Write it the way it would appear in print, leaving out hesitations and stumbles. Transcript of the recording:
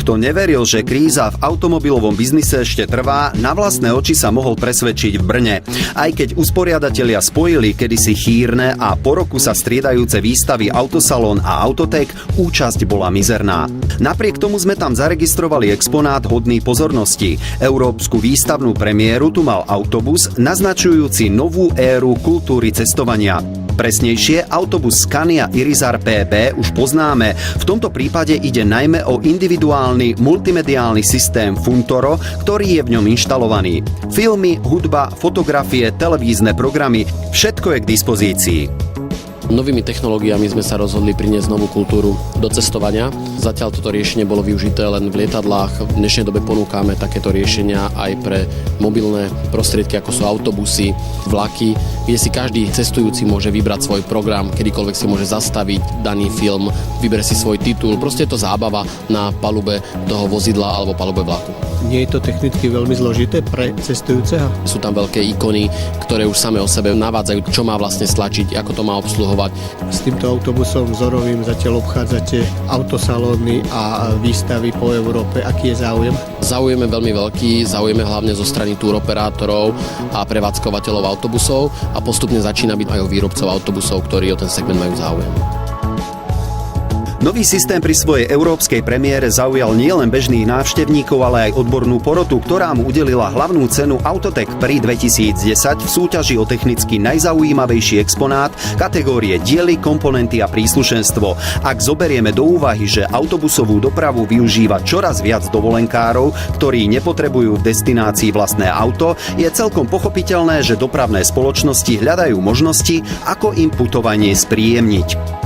Kto neveril, že kríza v automobilovom biznise ešte trvá, na vlastné oči sa mohol presvedčiť v Brne. Aj keď usporiadatelia spojili kedysi chýrne a po roku sa striedajúce výstavy Autosalon a Autotek, účasť bola mizerná. Napriek tomu sme tam zaregistrovali exponát hodný pozornosti. Európsku výstavnú premiéru tu mal autobus, naznačujúci novú éru kultúry cestovania. Presnejšie, autobus Scania Irizar PB už poznáme. V tomto prípade ide najmä o individuálny multimediálny systém Funtoro, ktorý je v ňom inštalovaný. Filmy, hudba, fotografie, televízne programy, všetko je k dispozícii. Novými technológiami sme sa rozhodli priniesť novú kultúru do cestovania. Zatiaľ toto riešenie bolo využité len v lietadlách. V dnešnej dobe ponúkame takéto riešenia aj pre mobilné prostriedky, ako sú autobusy, vlaky, kde si každý cestujúci môže vybrať svoj program, kedykoľvek si môže zastaviť daný film, vybere si svoj titul. Proste je to zábava na palube toho vozidla alebo palube vlaku. Nie je to technicky veľmi zložité pre cestujúceho? Sú tam veľké ikony, ktoré už same o sebe navádzajú, čo má vlastne stlačiť, ako to má obsluhovať. S týmto autobusom vzorovým zatiaľ obchádzate autosalóny a výstavy po Európe. Aký je záujem? Záujem je veľmi veľký, záujem je hlavne zo strany túroperátorov a prevádzkovateľov autobusov a postupne začína byť aj o výrobcov autobusov, ktorí o ten segment majú záujem. Nový systém pri svojej európskej premiére zaujal nielen bežných návštevníkov, ale aj odbornú porotu, ktorá mu udelila hlavnú cenu Autotek Prix 2010 v súťaži o technicky najzaujímavejší exponát kategórie diely, komponenty a príslušenstvo. Ak zoberieme do úvahy, že autobusovú dopravu využíva čoraz viac dovolenkárov, ktorí nepotrebujú v destinácii vlastné auto, je celkom pochopiteľné, že dopravné spoločnosti hľadajú možnosti, ako im putovanie spríjemniť.